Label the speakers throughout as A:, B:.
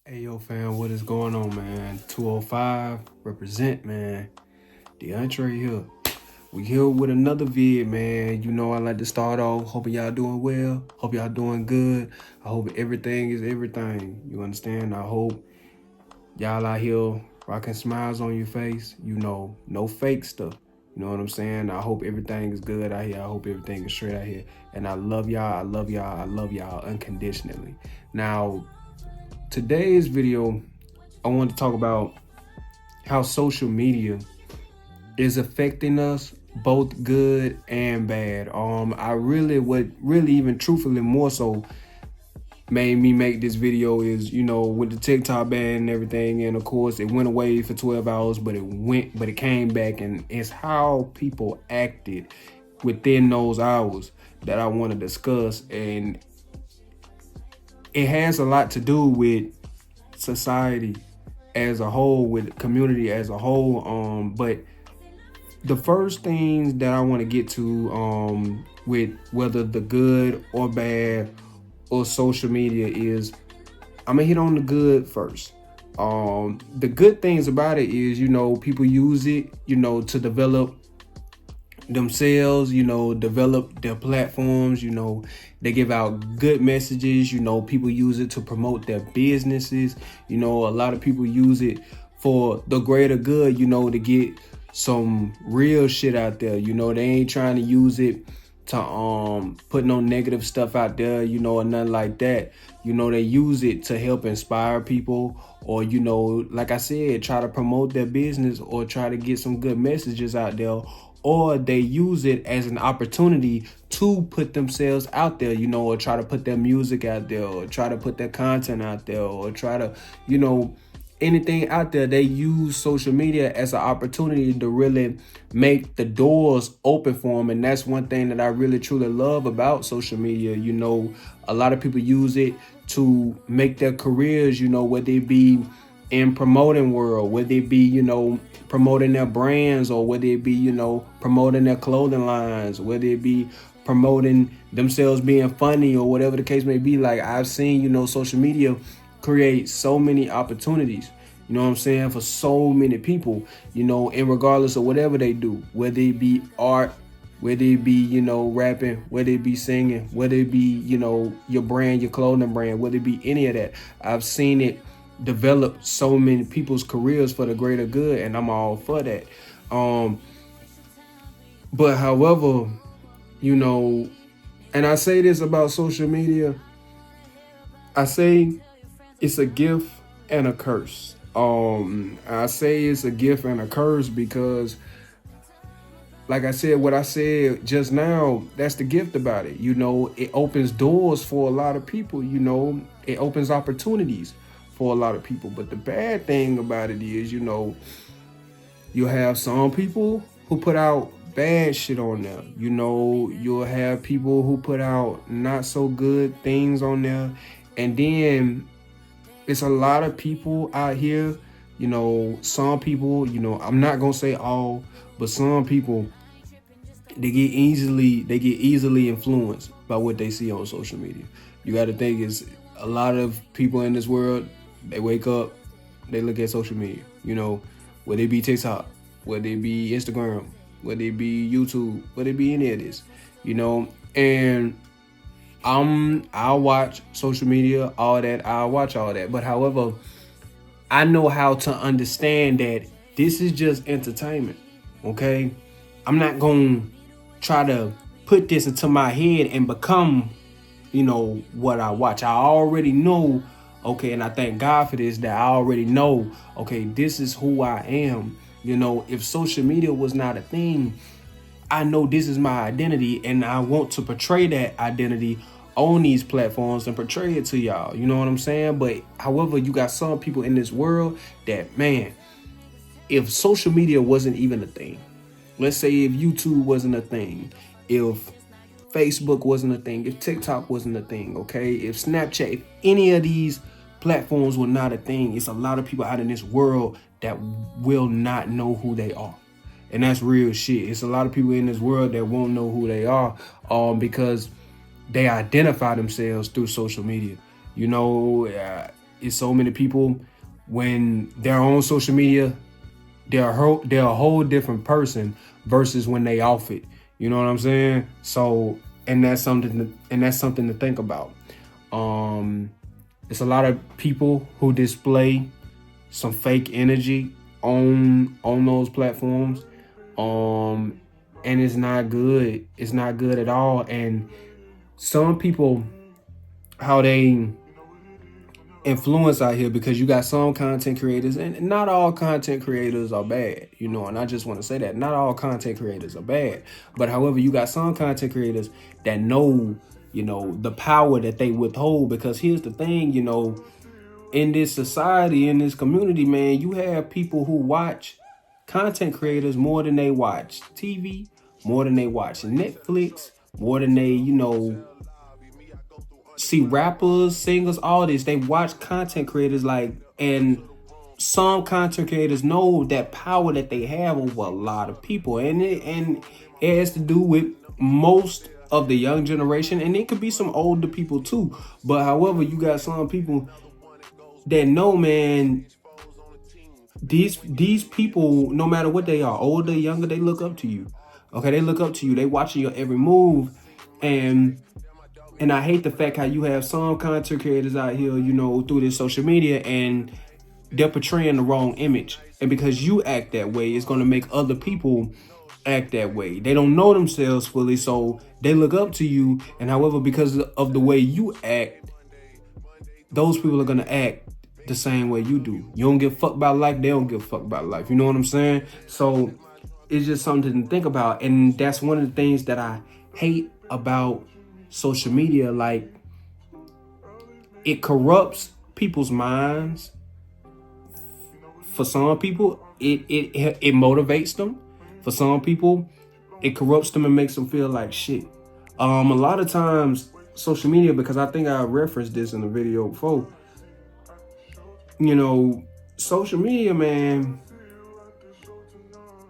A: Hey yo fam, what is going on, man? 205 represent, man. DeAndre here. We here with another vid, man. You know I like to start off hoping y'all doing well. Hope y'all doing good. I hope everything is everything. You understand? I hope y'all out here rocking smiles on your face. You know, no fake stuff. You know what I'm saying? I hope everything is good out here. I hope everything is straight out here. And I love y'all. I love y'all. I love y'all unconditionally. Now, today's video, I want to talk about how social media is affecting us both good and bad. What really even truthfully more so made me make this video is, you know, with the TikTok ban and everything, and of course it went away for 12 hours, but it came back, and it's how people acted within those hours that I want to discuss. And it has a lot to do with society as a whole, with community as a whole. But the first things that I want to get to with whether the good or bad or social media is, I'm gonna hit on the good first. The good things about it is, you know, people use it, you know, to develop themselves, you know, develop their platforms, you know, they give out good messages, you know, people use it to promote their businesses, you know, a lot of people use it for the greater good, you know, to get some real shit out there, you know, they ain't trying to use it to put no negative stuff out there, you know, or nothing like that. You know, they use it to help inspire people, or, you know, like I said, try to promote their business or try to get some good messages out there, or they use it as an opportunity to put themselves out there, you know, or try to put their music out there, or try to put their content out there, or try to, you know, anything out there. They use social media as an opportunity to really make the doors open for them. And that's one thing that I really truly love about social media. You know, a lot of people use it to make their careers, you know, whether it be in promoting world, whether it be, you know, promoting their brands, or whether it be, you know, promoting their clothing lines, whether it be promoting themselves being funny, or whatever the case may be. Like, I've seen, you know, social media create so many opportunities, you know what I'm saying, for so many people, you know, and regardless of whatever they do, whether it be art, whether it be, you know, rapping, whether it be singing, whether it be, you know, your brand, your clothing brand, whether it be any of that, I've seen it develop so many people's careers for the greater good, and I'm all for that. But however, you know, and I say this about social media, I say it's a gift and a curse. I say it's a gift and a curse because, like I said, what I said just now, that's the gift about it. You know, it opens doors for a lot of people, you know, it opens opportunities for a lot of people. But the bad thing about it is, you know, you have some people who put out bad shit on there. You know, you'll have people who put out not so good things on there. And then it's a lot of people out here, you know, some people, you know, I'm not gonna say all, but some people, they get easily influenced by what they see on social media. You got to think, is a lot of people in this world, they wake up, they look at social media, you know, whether it be TikTok, whether it be Instagram, whether it be YouTube, whether it be any of this, you know. And I'll watch social media, all that, I'll watch all that. But however, I know how to understand that this is just entertainment, okay? I'm not going to try to put this into my head and become, you know, what I watch. I already know, okay, and I thank God for this, that I already know, okay, this is who I am. You know, if social media was not a thing, I know this is my identity, and I want to portray that identity on these platforms and portray it to y'all. You know what I'm saying? But however, you got some people in this world that, man, if social media wasn't even a thing, let's say if YouTube wasn't a thing, if Facebook wasn't a thing, if TikTok wasn't a thing, okay, if Snapchat, if any of these platforms were not a thing, it's a lot of people out in this world that will not know who they are. And that's real shit. It's a lot of people in this world that won't know who they are, because they identify themselves through social media. You know, It's so many people when they're on social media, they're a whole different person versus when they off it. You know what I'm saying? So, and that's something to think about. It's a lot of people who display some fake energy on those platforms. And it's not good. It's not good at all. And some people, how they influence out here, because you got some content creators, and not all content creators are bad, and I just want to say that not all content creators are bad, but however, you got some content creators that know the power that they withhold. Because here's the thing, in this society, in this community, man, you have people who watch content creators more than they watch TV, more than they watch Netflix, more than they see rappers, singers, all this. They watch content creators, and some content creators know that power that they have over a lot of people, and it has to do with most of the young generation, and it could be some older people too. But however, you got some people that know, man, these people, no matter what they are, older, younger, they look up to you. Okay, they look up to you. They watching your every move, and I hate the fact how you have some content creators out here, through this social media, and they're portraying the wrong image. And because you act that way, it's going to make other people act that way. They don't know themselves fully, so they look up to you. And however, because of the way you act, those people are going to act the same way you do. You don't give a fuck about life, they don't give a fuck about life. You know what I'm saying? So it's just something to think about. And that's one of the things that I hate about social media. Like, it corrupts people's minds. For some people, it motivates them. For some people, it corrupts them and makes them feel like shit. A lot of times, social media, because I think I referenced this in the video before, social media, man,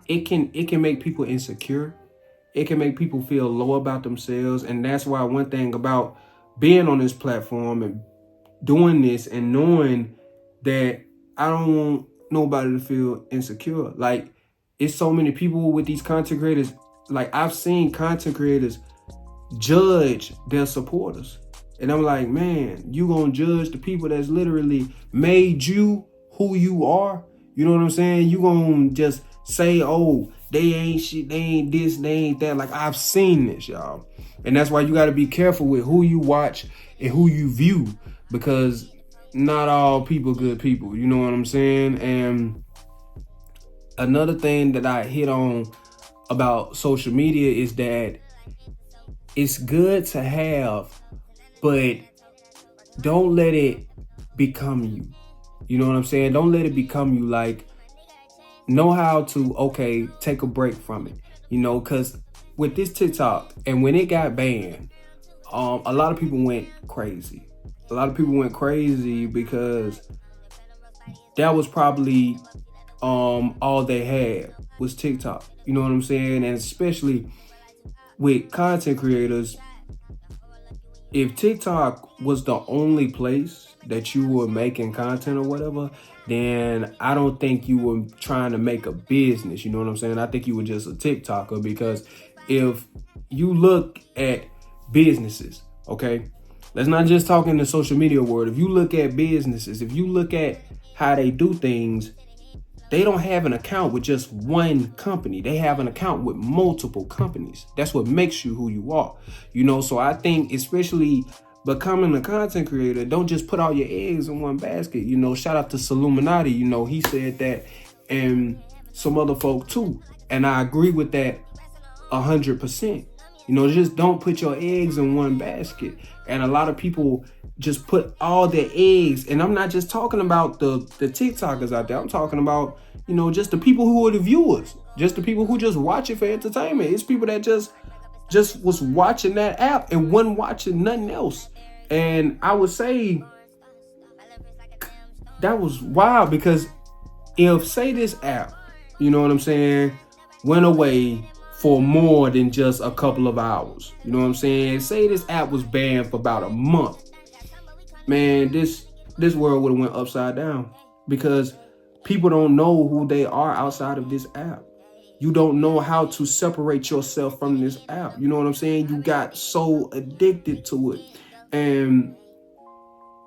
A: it can make people insecure. It can make people feel low about themselves. And that's why one thing about being on this platform and doing this and knowing that I don't want nobody to feel insecure. Like, it's so many people with these content creators. Like, I've seen content creators judge their supporters. And I'm like, man, you gonna judge the people that's literally made you who you are? You know what I'm saying? You gonna just say, oh, they ain't shit, they ain't this, they ain't that. Like, I've seen this, y'all. And that's why you gotta be careful with who you watch and who you view, because not all people good people. You know what I'm saying? And another thing that I hit on about social media is that it's good to have, but don't let it become you. You know what I'm saying? Don't let it become you. Like, know how to, take a break from it. Because with this TikTok, and when it got banned, a lot of people went crazy. A lot of people went crazy because that was probably all they had was TikTok. You know what I'm saying? And especially with content creators, if TikTok was the only place that you were making content or whatever, then I don't think you were trying to make a business. You know what I'm saying? I think you were just a TikToker, because if you look at businesses, okay, let's not just talk in the social media world. If you look at businesses, if you look at how they do things, they don't have an account with just one company. They have an account with multiple companies. That's what makes you who you are. So I think, especially becoming a content creator, don't just put all your eggs in one basket. Shout out to Illuminati. He said that, and some other folk too. And I agree with that 100%. Just don't put your eggs in one basket. And a lot of people just put all their eggs, and I'm not just talking about the TikTokers out there. I'm talking about, just the people who are the viewers, just the people who just watch it for entertainment. It's people that just was watching that app and wasn't watching nothing else. And I would say that was wild, because if, say, this app, you know what I'm saying, went away for more than just a couple of hours, you know what I'm saying? Say this app was banned for about a month. Man, this this world would have went upside down, because people don't know who they are outside of this app. You don't know how to separate yourself from this app. You know what I'm saying? You got so addicted to it. And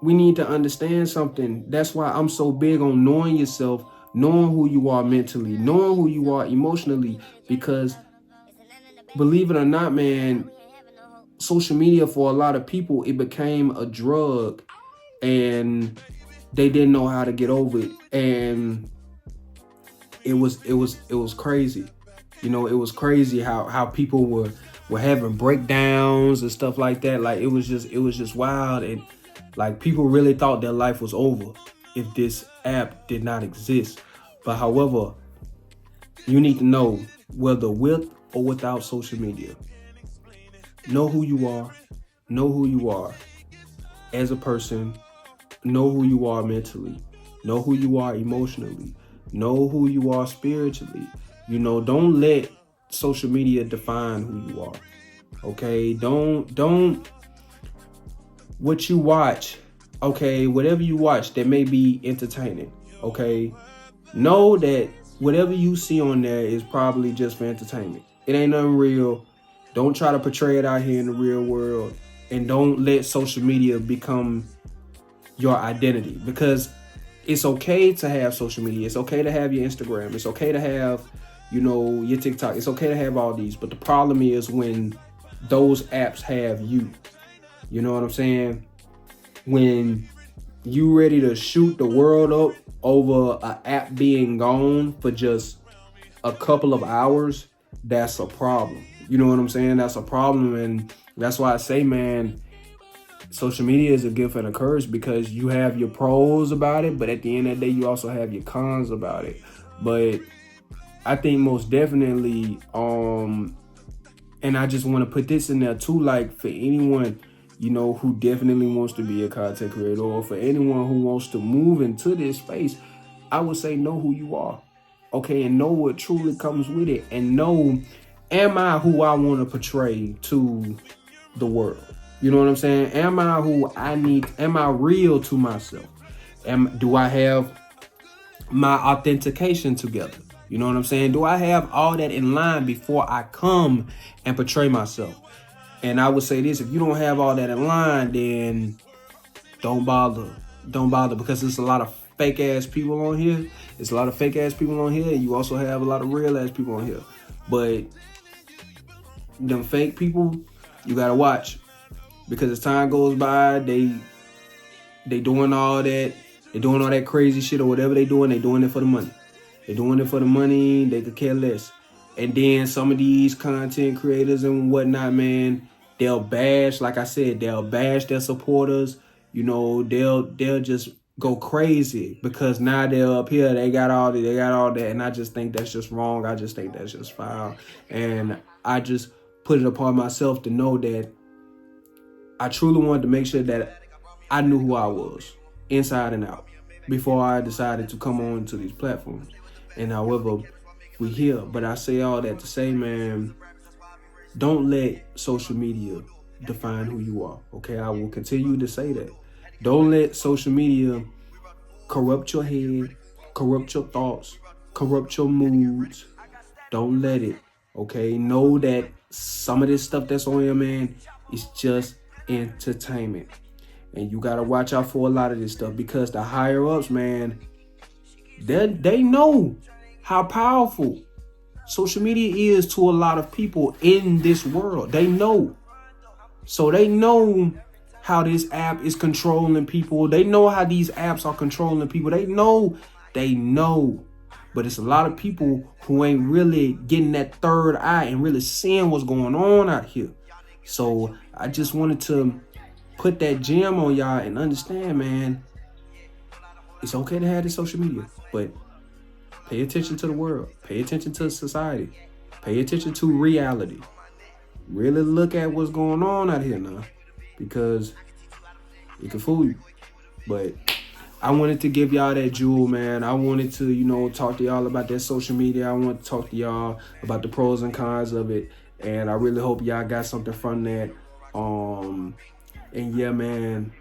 A: we need to understand something. That's why I'm so big on knowing yourself, knowing who you are mentally, knowing who you are emotionally, because believe it or not, man, social media for a lot of people, it became a drug, and they didn't know how to get over it. And it was crazy. You know, it was crazy how people were having breakdowns and stuff like that. Like it was just wild. And like people really thought their life was over if this app did not exist. But however, you need to know, whether with or without social media, know who you are, know who you are as a person, know who you are mentally, know who you are emotionally, know who you are spiritually. You know, don't let social media define who you are. Okay, don't what you watch. Okay, whatever you watch that may be entertaining. Okay, know that whatever you see on there is probably just for entertainment. It ain't nothing real. Don't try to portray it out here in the real world, and don't let social media become your identity, because it's okay to have social media. It's okay to have your Instagram. It's okay to have, you know, your TikTok. It's okay to have all these. But the problem is when those apps have you. You know what I'm saying? When you ready to shoot the world up over an app being gone for just a couple of hours, that's a problem. You know what I'm saying? That's a problem. And that's why I say, man, social media is a gift and a curse, because you have your pros about it, but at the end of the day, you also have your cons about it. But I think most definitely, and I just want to put this in there too, like for anyone, you know, who definitely wants to be a content creator, or for anyone who wants to move into this space, I would say know who you are. Okay, and know what truly comes with it, and know, am I who I want to portray to the world? You know what I'm saying? Am I who I need? Am I real to myself? Do I have my authentication together? You know what I'm saying? Do I have all that in line before I come and portray myself? And I would say this: if you don't have all that in line, then don't bother. Don't bother, because there's a lot of fake ass people on here. There's a lot of fake ass people on here. And you also have a lot of real ass people on here. But them fake people, you gotta watch. Because as time goes by, they doing all that. They doing all that crazy shit or whatever they doing it for the money. They're doing it for the money. They could care less. And then some of these content creators and whatnot, man, they'll bash, like I said, they'll bash their supporters. You know, they'll just go crazy because now they're up here. They got all that. And I just think that's just wrong. I just think that's just foul. And I just put it upon myself to know that I truly wanted to make sure that I knew who I was inside and out before I decided to come on to these platforms. And however, we here. But I say all that to say, man, don't let social media define who you are. Okay, I will continue to say that. Don't let social media corrupt your head, corrupt your thoughts, corrupt your moods. Don't let it. Okay, know that some of this stuff that's on here, man, is just entertainment. And you gotta watch out for a lot of this stuff, because the higher ups, man, they know how powerful social media is to a lot of people in this world. They know. So they know how this app is controlling people. They know how these apps are controlling people. They know. But it's a lot of people who ain't really getting that third eye and really seeing what's going on out here. So I just wanted to put that gem on y'all and understand, man, it's okay to have this social media, but pay attention to the world. Pay attention to society. Pay attention to reality. Really look at what's going on out here now, because it can fool you. But I wanted to give y'all that jewel, man. I wanted to, you know, talk to y'all about that social media. I want to talk to y'all about the pros and cons of it. And I really hope y'all got something from that. And yeah, man,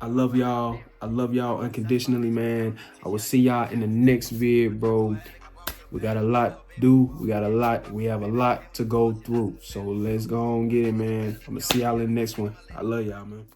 A: I love y'all. I love y'all unconditionally, man. I will see y'all in the next vid, bro. We got a lot to do. We have a lot to go through. So let's go and get it, man. I'm gonna see y'all in the next one. I love y'all, man.